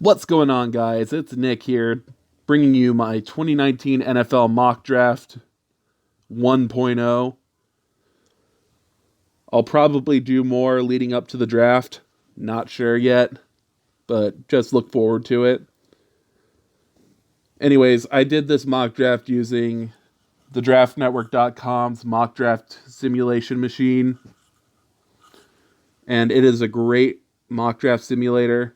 What's going on, guys? It's Nick here, bringing you my 2019 NFL Mock Draft 1.0. I'll probably do more leading up to the draft. Not sure yet, but just look forward to it. Anyways, I did this mock draft using the draftnetwork.com's mock draft simulation machine, and it is a great mock draft simulator.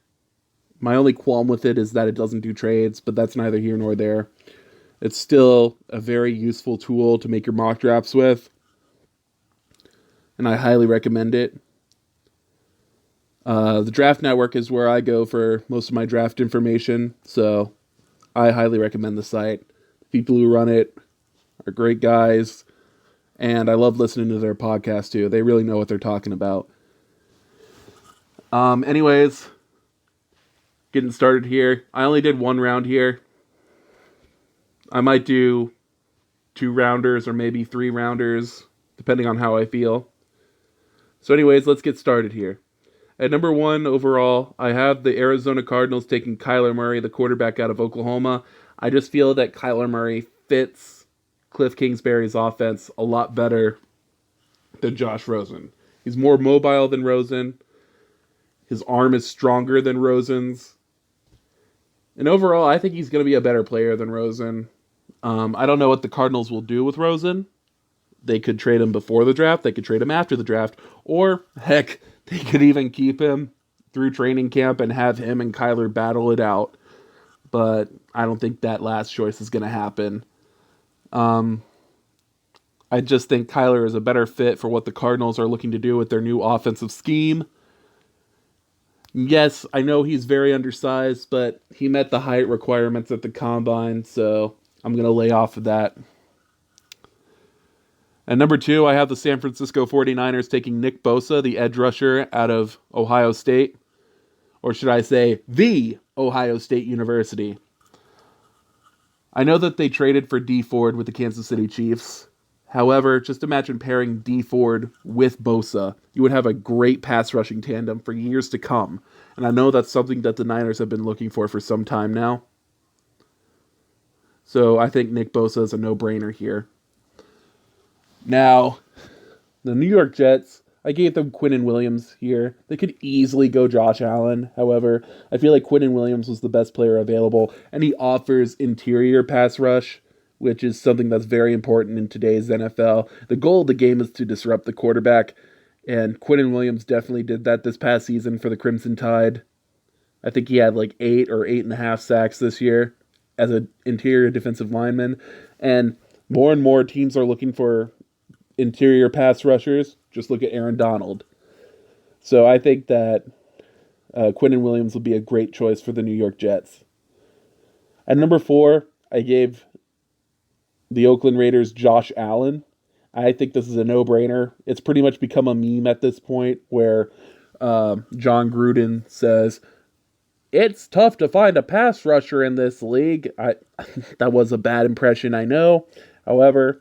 My only qualm with it is that it doesn't do trades, but that's neither here nor there. It's still a very useful tool to make your mock drafts with, and I highly recommend it. The Draft Network is where I go for most of my draft information, so I highly recommend the site. The people who run it are great guys, and I love listening to their podcast too. They really know what they're talking about. Anyways, getting started here. I only did one round here. I might do 2 rounders or maybe 3 rounders, depending on how I feel. So anyways, let's get started here. At number 1 overall, I have the Arizona Cardinals taking Kyler Murray, the quarterback out of Oklahoma. I just feel that Kyler Murray fits Cliff Kingsbury's offense a lot better than Josh Rosen. He's more mobile than Rosen. His arm is stronger than Rosen's. And overall, I think he's going to be a better player than Rosen. I don't know what the Cardinals will do with Rosen. They could trade him before the draft. They could trade him after the draft. Or, heck, they could even keep him through training camp and have him and Kyler battle it out. But I don't think that last choice is going to happen. I just think Kyler is a better fit for what the Cardinals are looking to do with their new offensive scheme. Yes, I know he's very undersized, but he met the height requirements at the combine, so I'm going to lay off of that. At number 2, I have the San Francisco 49ers taking Nick Bosa, the edge rusher out of Ohio State. Or should I say, the Ohio State University. I know that they traded for Dee Ford with the Kansas City Chiefs. However, just imagine pairing Dee Ford with Bosa. You would have a great pass rushing tandem for years to come. And I know that's something that the Niners have been looking for some time now. So I think Nick Bosa is a no-brainer here. Now, the New York Jets, I gave them Quinnen Williams here. They could easily go Josh Allen. However, I feel like Quinnen Williams was the best player available, and he offers interior pass rush, which is something that's very important in today's NFL. The goal of the game is to disrupt the quarterback, and Quinnen Williams definitely did that this past season for the Crimson Tide. I think he had like 8 or 8.5 sacks this year as an interior defensive lineman, and more teams are looking for interior pass rushers. Just look at Aaron Donald. So I think that Quinnen Williams will be a great choice for the New York Jets. At number 4, I gave the Oakland Raiders Josh Allen. I think this is a no-brainer. It's pretty much become a meme at this point where John Gruden says, it's tough to find a pass rusher in this league. That was a bad impression, I know. However,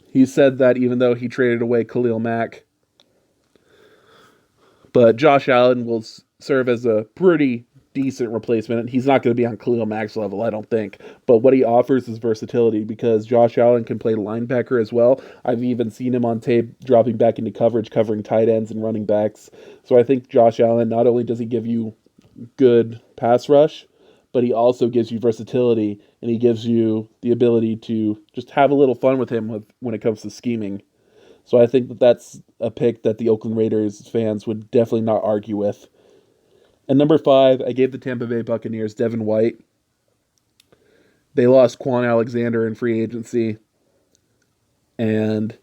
he said that even though he traded away Khalil Mack. But Josh Allen will serve as a pretty decent replacement. He's not going to be on Khalil Mack's level, I don't think. But what he offers is versatility because Josh Allen can play linebacker as well. I've even seen him on tape dropping back into coverage, covering tight ends and running backs. So I think Josh Allen, not only does he give you good pass rush, but he also gives you versatility, and he gives you the ability to just have a little fun with him when it comes to scheming. So I think that's a pick that the Oakland Raiders fans would definitely not argue with. At number 5, I gave the Tampa Bay Buccaneers Devin White. They lost Quan Alexander in free agency, and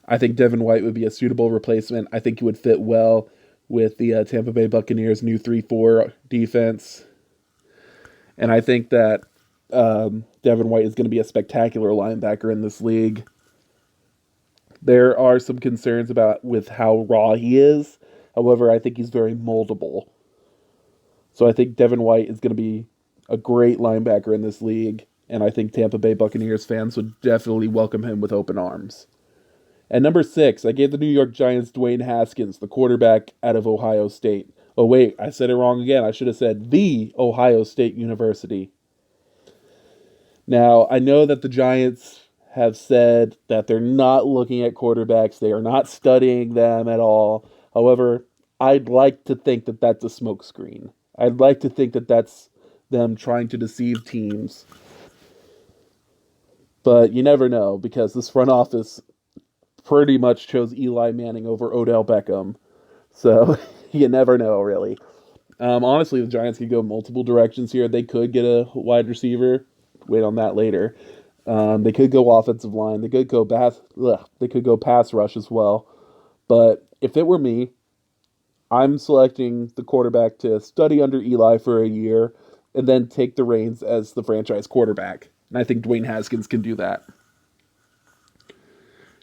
I think Devin White would be a suitable replacement. I think he would fit well with the Tampa Bay Buccaneers' new 3-4 defense. And I think that Devin White is going to be a spectacular linebacker in this league. There are some concerns with how raw he is. However, I think he's very moldable. So I think Devin White is going to be a great linebacker in this league. And I think Tampa Bay Buccaneers fans would definitely welcome him with open arms. At number 6, I gave the New York Giants Dwayne Haskins, the quarterback out of Ohio State. Oh, wait, I said it wrong again. I should have said the Ohio State University. Now, I know that the Giants have said that they're not looking at quarterbacks, they are not studying them at all. However, I'd like to think that that's a smokescreen. I'd like to think that that's them trying to deceive teams. But you never know because this front office pretty much chose Eli Manning over Odell Beckham. So you never know, really. Honestly, the Giants could go multiple directions here. They could get a wide receiver. Wait on that later. They could go offensive line. They could go pass. They could go pass rush as well. But if it were me, I'm selecting the quarterback to study under Eli for a year and then take the reins as the franchise quarterback. And I think Dwayne Haskins can do that.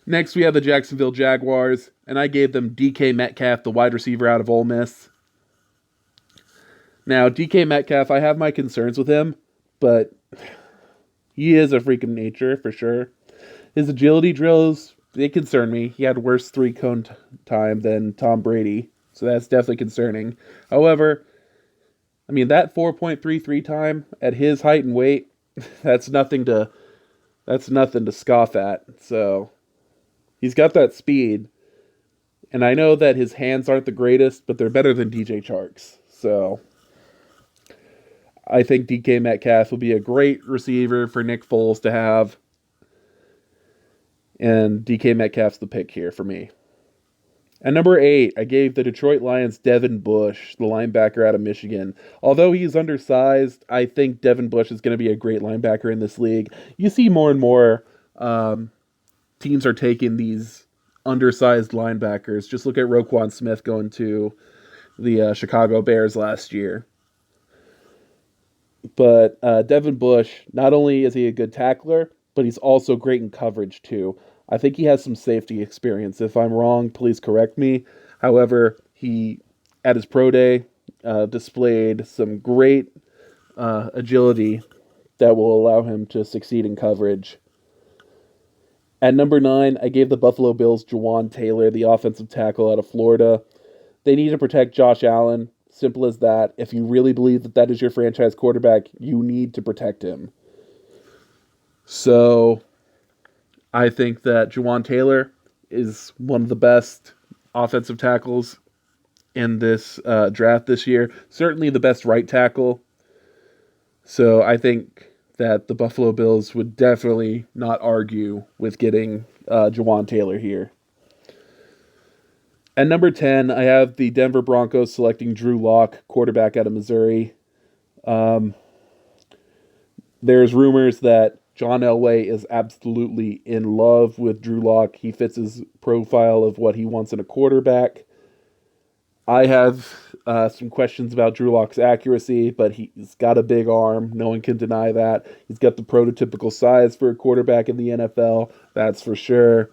Next, we have the Jacksonville Jaguars, and I gave them DK Metcalf, the wide receiver out of Ole Miss. Now, DK Metcalf, I have my concerns with him, but he is a freak of nature for sure. His agility drills, they concern me. He had worse three-cone time than Tom Brady, so that's definitely concerning. However, I mean, that 4.33 time at his height and weight, that's nothing to scoff at. So he's got that speed, and I know that his hands aren't the greatest, but they're better than DJ Chark's. So I think DK Metcalf will be a great receiver for Nick Foles to have, and DK Metcalf's the pick here for me. At number 8, I gave the Detroit Lions Devin Bush, the linebacker out of Michigan. Although he's undersized, I think Devin Bush is going to be a great linebacker in this league. You see more and more teams are taking these undersized linebackers. Just look at Roquan Smith going to the Chicago Bears last year. But Devin Bush, not only is he a good tackler, but he's also great in coverage too. I think he has some safety experience. If I'm wrong, please correct me. However, he, at his pro day, displayed some great agility that will allow him to succeed in coverage. At number 9, I gave the Buffalo Bills Jawan Taylor, the offensive tackle out of Florida. They need to protect Josh Allen. Simple as that. If you really believe that that is your franchise quarterback, you need to protect him. So I think that Jawan Taylor is one of the best offensive tackles in this draft this year. Certainly the best right tackle. So I think that the Buffalo Bills would definitely not argue with getting Jawan Taylor here. At number 10, I have the Denver Broncos selecting Drew Lock, quarterback out of Missouri. There's rumors that John Elway is absolutely in love with Drew Lock. He fits his profile of what he wants in a quarterback. I have some questions about Drew Lock's accuracy, but he's got a big arm. No one can deny that. He's got the prototypical size for a quarterback in the NFL. That's for sure.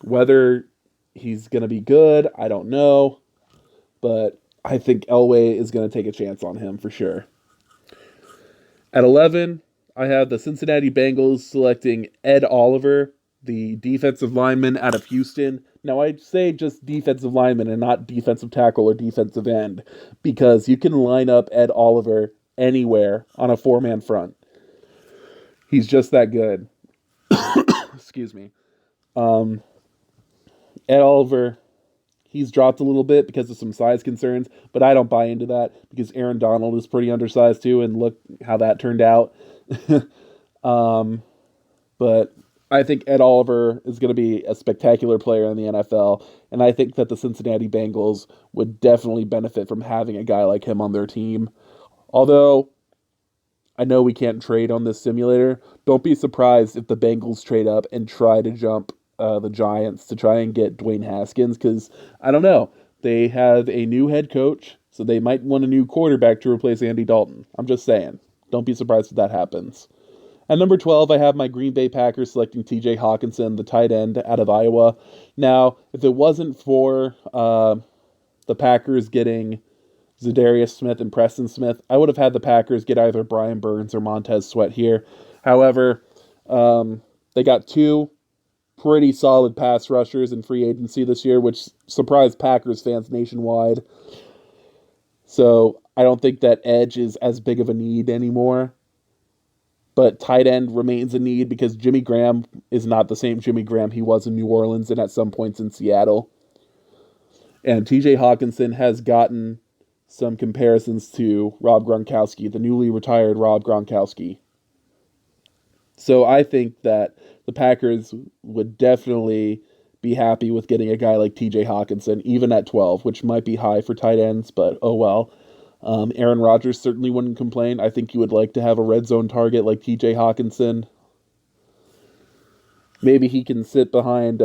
Whether he's going to be good, I don't know. But I think Elway is going to take a chance on him for sure. At 11, I have the Cincinnati Bengals selecting Ed Oliver, the defensive lineman out of Houston. Now, I'd say just defensive lineman and not defensive tackle or defensive end, because you can line up Ed Oliver anywhere on a four-man front. He's just that good. Excuse me. Ed Oliver, he's dropped a little bit because of some size concerns, but I don't buy into that because Aaron Donald is pretty undersized too, and look how that turned out. But I think Ed Oliver is going to be a spectacular player in the NFL, and I think that the Cincinnati Bengals would definitely benefit from having a guy like him on their team. Although, I know we can't trade on this simulator, don't be surprised if the Bengals trade up and try to jump the Giants to try and get Dwayne Haskins, because, I don't know, they have a new head coach, so they might want a new quarterback to replace Andy Dalton. I'm just saying. Don't be surprised if that happens. At number 12, I have my Green Bay Packers selecting TJ Hawkinson, the tight end out of Iowa. Now, if it wasn't for the Packers getting Zadarius Smith and Preston Smith, I would have had the Packers get either Brian Burns or Montez Sweat here. However, they got two pretty solid pass rushers in free agency this year, which surprised Packers fans nationwide. So I don't think that edge is as big of a need anymore. But tight end remains a need because Jimmy Graham is not the same Jimmy Graham he was in New Orleans and at some points in Seattle. And TJ Hawkinson has gotten some comparisons to Rob Gronkowski, the newly retired Rob Gronkowski. So I think that the Packers would definitely be happy with getting a guy like TJ Hawkinson, even at 12, which might be high for tight ends, but oh well. Aaron Rodgers certainly wouldn't complain. I think he would like to have a red zone target like TJ Hawkinson. Maybe he can sit behind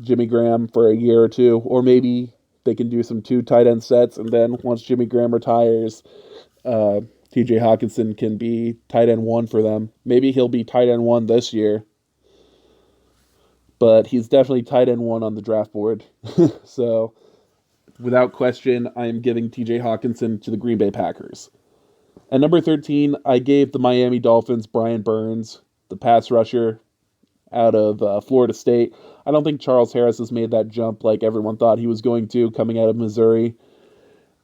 Jimmy Graham for a year or two, or maybe they can do some two tight end sets, and then once Jimmy Graham retires, TJ Hawkinson can be tight end one for them. Maybe he'll be tight end one this year, but he's definitely tight end one on the draft board. So, without question, I am giving TJ Hawkinson to the Green Bay Packers. At number 13, I gave the Miami Dolphins Brian Burns, the pass rusher out of Florida State. I don't think Charles Harris has made that jump like everyone thought he was going to coming out of Missouri.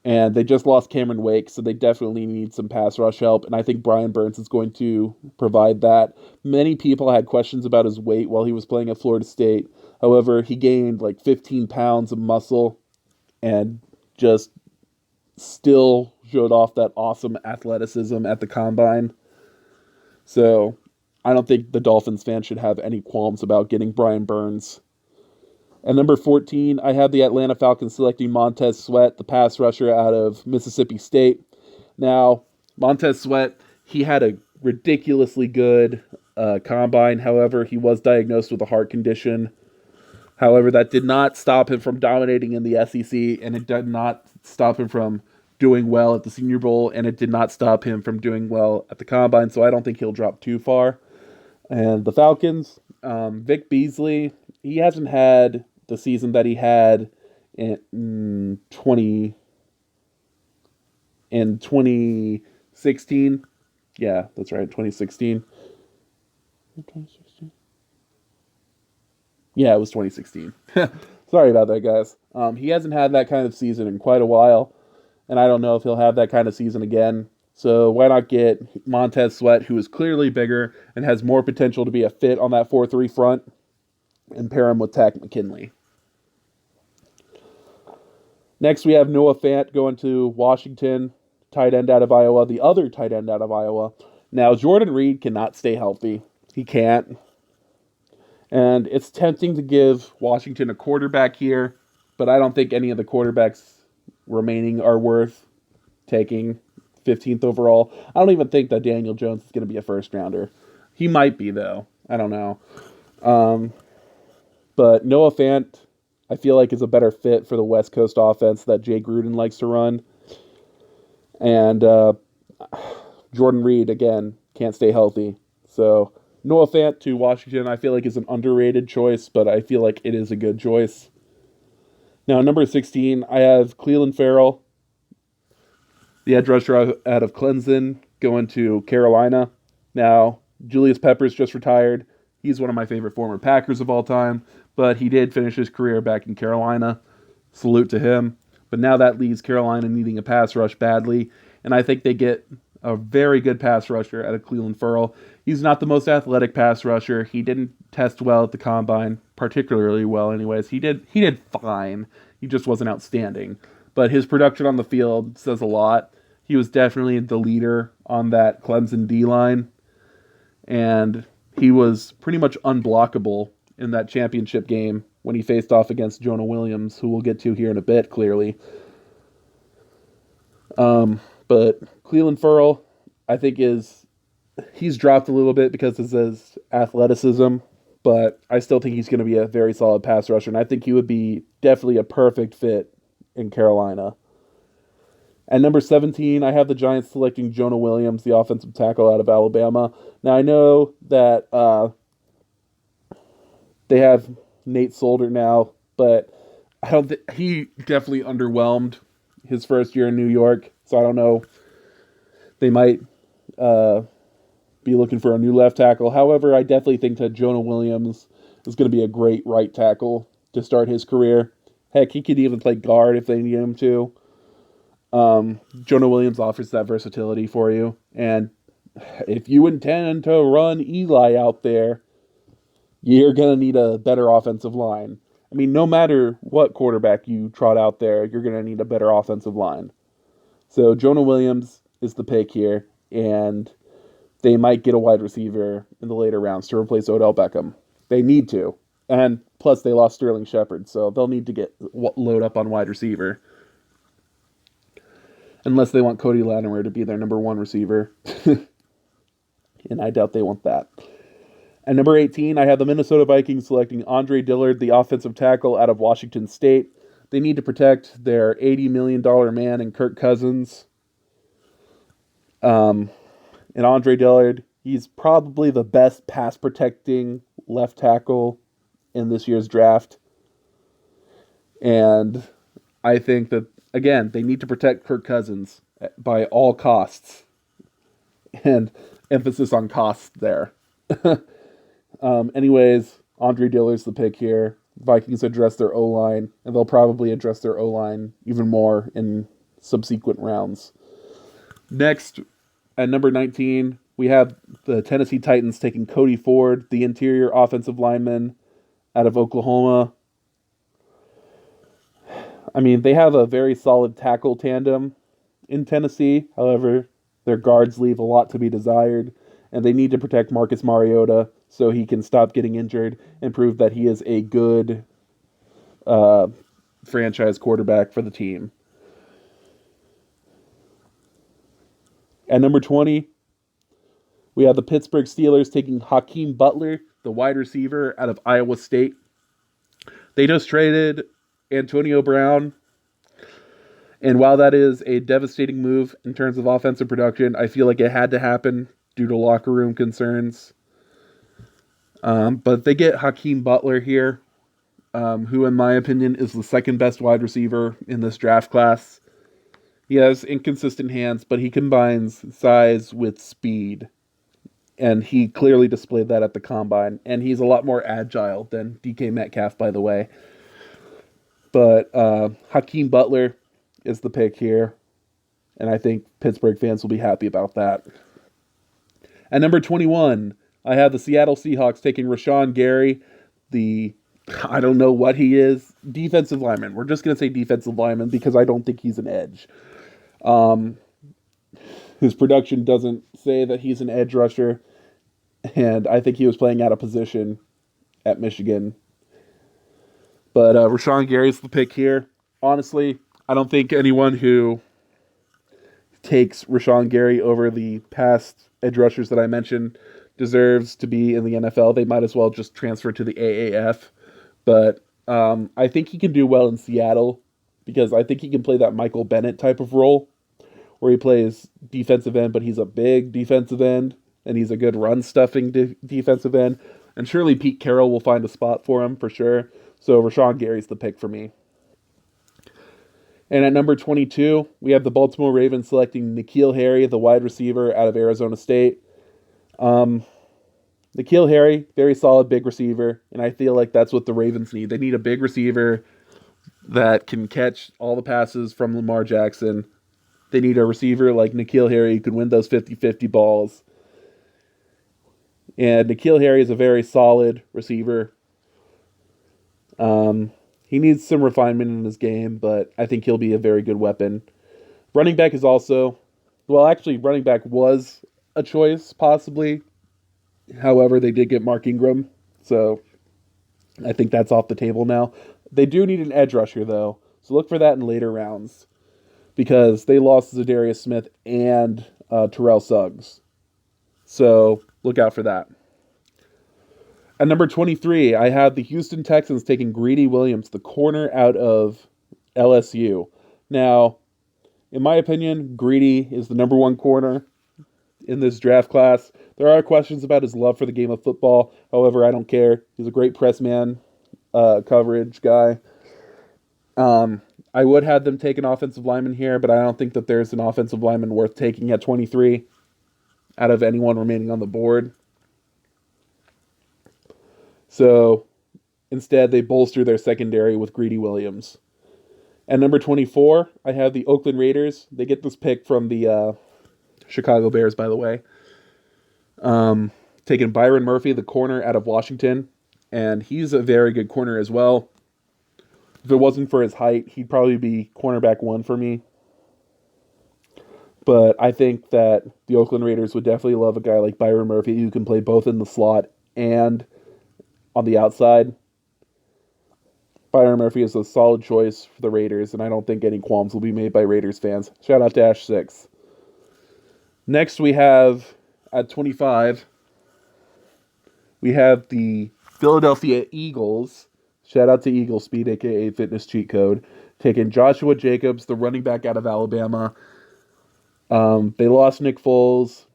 And they just lost Cameron Wake, so they definitely need some pass rush help. And I think Brian Burns is going to provide that. Many people had questions about his weight while he was playing at Florida State. However, he gained like 15 pounds of muscle and just still showed off that awesome athleticism at the combine. So I don't think the Dolphins fans should have any qualms about getting Brian Burns. At number 14, I have the Atlanta Falcons selecting Montez Sweat, the pass rusher out of Mississippi State. Now, Montez Sweat, he had a ridiculously good combine. However, he was diagnosed with a heart condition. However, that did not stop him from dominating in the SEC, and it did not stop him from doing well at the Senior Bowl, and it did not stop him from doing well at the combine, so I don't think he'll drop too far. And the Falcons, Vic Beasley, he hasn't had the season that he had in 2016. Yeah, that's right, 2016. 2016. Yeah, it was 2016. Sorry about that, guys. He hasn't had that kind of season in quite a while, and I don't know if he'll have that kind of season again. So why not get Montez Sweat, who is clearly bigger and has more potential to be a fit on that 4-3 front, and pair him with Takk McKinley. Next, we have Noah Fant going to Washington, tight end out of Iowa, the other tight end out of Iowa. Now, Jordan Reed cannot stay healthy. He can't. And it's tempting to give Washington a quarterback here, but I don't think any of the quarterbacks remaining are worth taking 15th overall. I don't even think that Daniel Jones is going to be a first rounder. He might be, though. I don't know. But Noah Fant, I feel like, is a better fit for the West Coast offense that Jay Gruden likes to run. And Jordan Reed, again, can't stay healthy. So Noah Fant to Washington, I feel like, is an underrated choice, but I feel like it is a good choice. Now, number 16, I have Clelin Ferrell, the edge rusher out of Clemson, going to Carolina. Now, Julius Peppers just retired. He's one of my favorite former Packers of all time, but he did finish his career back in Carolina. Salute to him. But now that leaves Carolina needing a pass rush badly, and I think they get a very good pass rusher out of Clelin Ferrell. He's not the most athletic pass rusher. He didn't test well at the combine, particularly well anyways. He did fine. He just wasn't outstanding. But his production on the field says a lot. He was definitely the leader on that Clemson D-line, and he was pretty much unblockable in that championship game when he faced off against Jonah Williams, who we'll get to here in a bit, clearly. But Clelin Ferrell, I think he's dropped a little bit because of his athleticism, but I still think he's going to be a very solid pass rusher, and I think he would be definitely a perfect fit in Carolina. At number 17, I have the Giants selecting Jonah Williams, the offensive tackle out of Alabama. Now, I know that they have Nate Solder now, but I don't he definitely underwhelmed his first year in New York, so I don't know. They might be looking for a new left tackle. However, I definitely think that Jonah Williams is going to be a great right tackle to start his career. Heck, he could even play guard if they need him to. Jonah Williams offers that versatility for you. And if you intend to run Eli out there, you're going to need a better offensive line. I mean, no matter what quarterback you trot out there, you're going to need a better offensive line. So Jonah Williams is the pick here, and they might get a wide receiver in the later rounds to replace Odell Beckham. They need to. And plus, they lost Sterling Shepard, so they'll need to load up on wide receiver. Unless they want Cody Latimer to be their number one receiver. And I doubt they want that. At number 18, I have the Minnesota Vikings selecting Andre Dillard, the offensive tackle out of Washington State. They need to protect their $80 million man in Kirk Cousins. And Andre Dillard, he's probably the best pass-protecting left tackle in this year's draft. And I think that, again, they need to protect Kirk Cousins by all costs. And emphasis on costs there. Anyways, Andre Dillard's the pick here. Vikings address their O-line, and they'll probably address their O-line even more in subsequent rounds. Next, at number 19, we have the Tennessee Titans taking Cody Ford, the interior offensive lineman out of Oklahoma. I mean, they have a very solid tackle tandem in Tennessee. However, their guards leave a lot to be desired, and they need to protect Marcus Mariota so he can stop getting injured and prove that he is a good franchise quarterback for the team. At number 20, we have the Pittsburgh Steelers taking Hakeem Butler, the wide receiver out of Iowa State. They just traded Antonio Brown, and while that is a devastating move in terms of offensive production, I feel like it had to happen due to locker room concerns. But they get Hakeem Butler here, who in my opinion is the second best wide receiver in this draft class. He has inconsistent hands, but he combines size with speed. And he clearly displayed that at the combine. And he's a lot more agile than DK Metcalf, by the way. But Hakeem Butler is the pick here. And I think Pittsburgh fans will be happy about that. At number 21, I have the Seattle Seahawks taking Rashawn Gary, I don't know what he is, defensive lineman. We're just going to say defensive lineman because I don't think he's an edge. His production doesn't say that he's an edge rusher, and I think he was playing out of position at Michigan. But Rashawn Gary's the pick here. Honestly, I don't think anyone who takes Rashawn Gary over the past edge rushers that I mentioned deserves to be in the NFL. They might as well just transfer to the AAF. But I think he can do well in Seattle because I think he can play that Michael Bennett type of role where he plays defensive end, but he's a big defensive end and he's a good run-stuffing defensive end. And surely Pete Carroll will find a spot for him for sure. So Rashawn Gary's the pick for me. And at number 22, we have the Baltimore Ravens selecting N'Keal Harry, the wide receiver out of Arizona State. N'Keal Harry, very solid big receiver, and I feel like that's what the Ravens need. They need a big receiver that can catch all the passes from Lamar Jackson. They need a receiver like N'Keal Harry who can win those 50-50 balls. And N'Keal Harry is a very solid receiver. He needs some refinement in his game, but I think he'll be a very good weapon. Running back is also, well, actually, running back was a choice, possibly. However, they did get Mark Ingram, so I think that's off the table now. They do need an edge rusher, though, so look for that in later rounds, because they lost Zadarius Smith and Terrell Suggs. So look out for that. At number 23, I have the Houston Texans taking Greedy Williams, the corner out of LSU. Now, in my opinion, Greedy is the number one corner in this draft class. There are questions about his love for the game of football. However, I don't care. He's a great press man, coverage guy. I would have them take an offensive lineman here, but I don't think that there's an offensive lineman worth taking at 23 out of anyone remaining on the board. So instead, they bolster their secondary with Greedy Williams. At number 24, I have the Oakland Raiders. They get this pick from the Chicago Bears, by the way. Taking Byron Murphy, the corner out of Washington, and he's a very good corner as well. If it wasn't for his height, he'd probably be cornerback one for me. But I think that the Oakland Raiders would definitely love a guy like Byron Murphy who can play both in the slot and on the outside. Byron Murphy is a solid choice for the Raiders, and I don't think any qualms will be made by Raiders fans. Shout out to Ash 6. Next, we have at 25, we have the Philadelphia Eagles. Shout out to Eagle Speed, aka Fitness Cheat Code, taking Joshua Jacobs, the running back out of Alabama. They lost Nick Foles.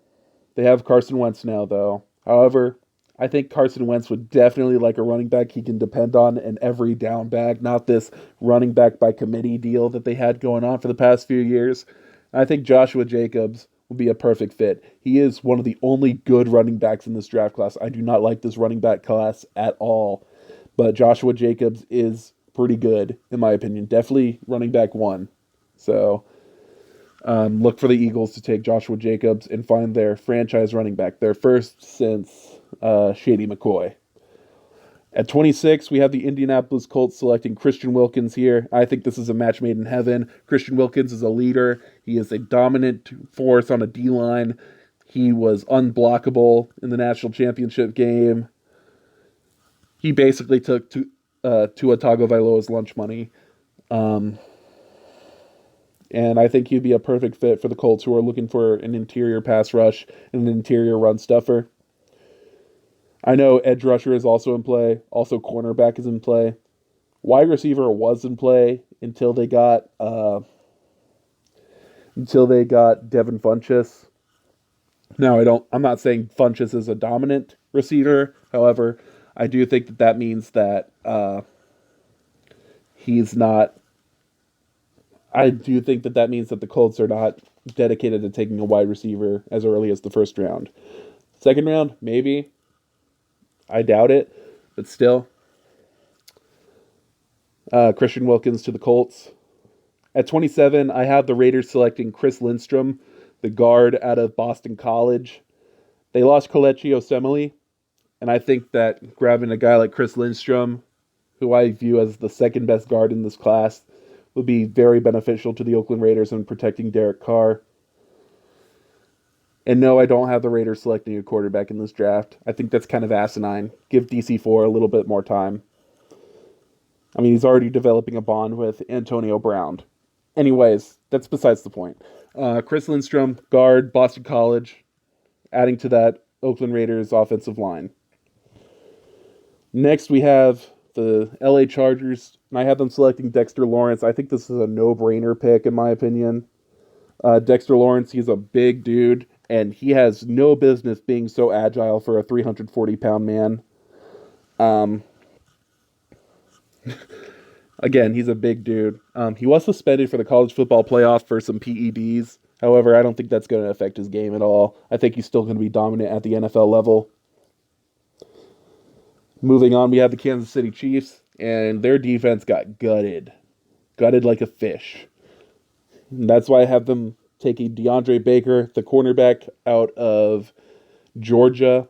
They have Carson Wentz now, though. However, I think Carson Wentz would definitely like a running back he can depend on in every down bag, not this running back by committee deal that they had going on for the past few years. I think Joshua Jacobs would be a perfect fit. He is one of the only good running backs in this draft class. I do not like this running back class at all, but Joshua Jacobs is pretty good, in my opinion. Definitely running back one. So look for the Eagles to take Joshua Jacobs and find their franchise running back, their first since Shady McCoy. At 26, we have the Indianapolis Colts selecting Christian Wilkins here. I think this is a match made in heaven. Christian Wilkins is a leader. He is a dominant force on a D-line. He was unblockable in the national championship game. He basically took Tua Tagovailoa's lunch money. And I think he'd be a perfect fit for the Colts, who are looking for an interior pass rush and an interior run stuffer. I know edge rusher is also in play. Also, cornerback is in play. Wide receiver was in play until they got Devin Funchess. Now, I'm not saying Funchess is a dominant receiver. However, I do think that means that he's not. I do think that means that the Colts are not dedicated to taking a wide receiver as early as the first round. Second round, maybe. I doubt it, but still. Christian Wilkins to the Colts. At 27, I have the Raiders selecting Chris Lindstrom, the guard out of Boston College. They lost Kelechi Osemele, and I think that grabbing a guy like Chris Lindstrom, who I view as the second best guard in this class, will be very beneficial to the Oakland Raiders in protecting Derek Carr. And no, I don't have the Raiders selecting a quarterback in this draft. I think that's kind of asinine. Give DC4 a little bit more time. I mean, he's already developing a bond with Antonio Brown. Anyways, that's besides the point. Chris Lindstrom, guard, Boston College, adding to that Oakland Raiders offensive line. Next, we have the LA Chargers, and I have them selecting Dexter Lawrence. I think this is a no-brainer pick, in my opinion. Dexter Lawrence, he's a big dude, and he has no business being so agile for a 340-pound man. Again, he's a big dude. He was suspended for the college football playoff for some PEDs. However, I don't think that's going to affect his game at all. I think he's still going to be dominant at the NFL level. Moving on, we have the Kansas City Chiefs, and their defense got gutted. Gutted like a fish. And that's why I have them taking DeAndre Baker, the cornerback out of Georgia.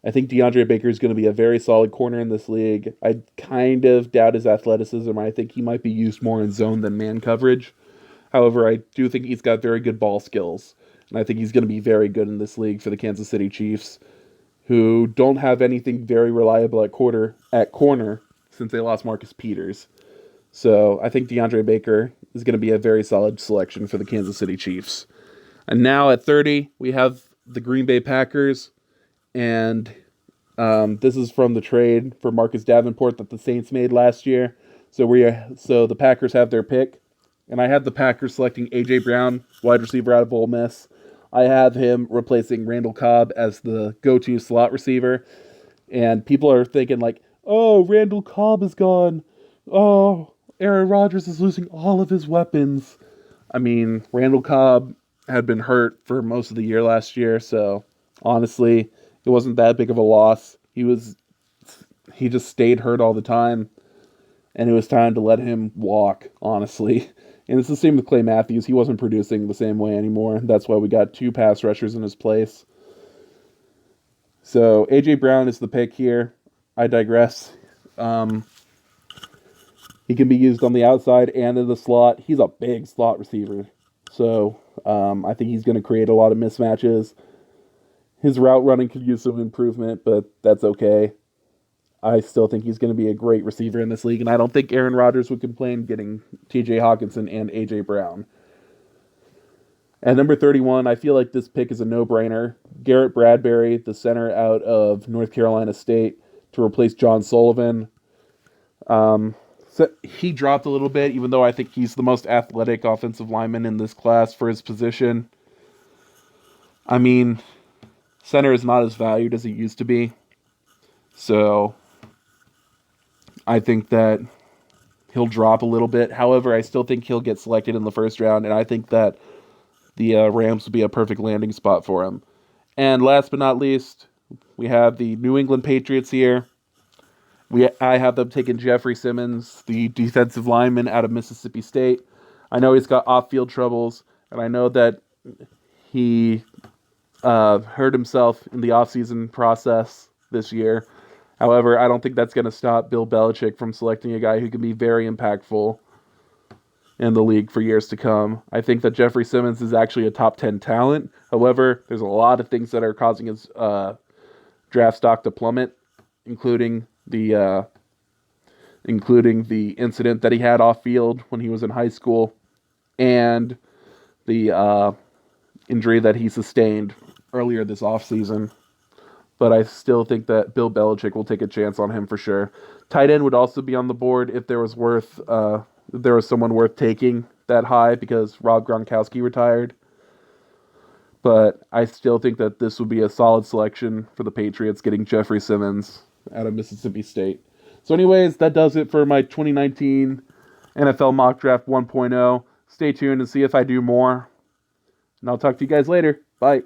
I think DeAndre Baker is going to be a very solid corner in this league. I kind of doubt his athleticism. I think he might be used more in zone than man coverage. However, I do think he's got very good ball skills. And I think he's going to be very good in this league for the Kansas City Chiefs, who don't have anything very reliable at corner since they lost Marcus Peters. So I think DeAndre Baker is going to be a very solid selection for the Kansas City Chiefs. And now at 30, we have the Green Bay Packers. And this is from the trade for Marcus Davenport that the Saints made last year. So the Packers have their pick. And I have the Packers selecting A.J. Brown, wide receiver out of Ole Miss. I have him replacing Randall Cobb as the go-to slot receiver. And people are thinking like, oh, Randall Cobb is gone. Oh, Aaron Rodgers is losing all of his weapons. I mean, Randall Cobb had been hurt for most of the year last year, so honestly, it wasn't that big of a loss. He just stayed hurt all the time. and it was time to let him walk, honestly. And it's the same with Clay Matthews. He wasn't producing the same way anymore. That's why we got 2 pass rushers in his place. So A.J. Brown is the pick here. I digress. He can be used on the outside and in the slot. He's a big slot receiver. So I think he's going to create a lot of mismatches. His route running could use some improvement, but that's okay. I still think he's going to be a great receiver in this league, and I don't think Aaron Rodgers would complain getting T.J. Hawkinson and A.J. Brown. At number 31, I feel like this pick is a no-brainer. Garrett Bradbury, the center out of North Carolina State, to replace John Sullivan. So he dropped a little bit, even though I think he's the most athletic offensive lineman in this class for his position. I mean, center is not as valued as he used to be. So I think that he'll drop a little bit. However, I still think he'll get selected in the first round, and I think that the Rams will be a perfect landing spot for him. And last but not least, we have the New England Patriots here. I have them taking Jeffrey Simmons, the defensive lineman out of Mississippi State. I know he's got off-field troubles, and I know that he hurt himself in the offseason process this year. However, I don't think that's going to stop Bill Belichick from selecting a guy who can be very impactful in the league for years to come. I think that Jeffrey Simmons is actually a top 10 talent. However, there's a lot of things that are causing his draft stock to plummet, including the incident that he had off field when he was in high school, and the injury that he sustained earlier this offseason. But I still think that Bill Belichick will take a chance on him for sure. Tight end would also be on the board if there was someone worth taking that high, because Rob Gronkowski retired. But I still think that this would be a solid selection for the Patriots, getting Jeffrey Simmons out of Mississippi State. So anyways, that does it for my 2019 NFL Mock Draft 1.0. Stay tuned and see if I do more. And I'll talk to you guys later. Bye.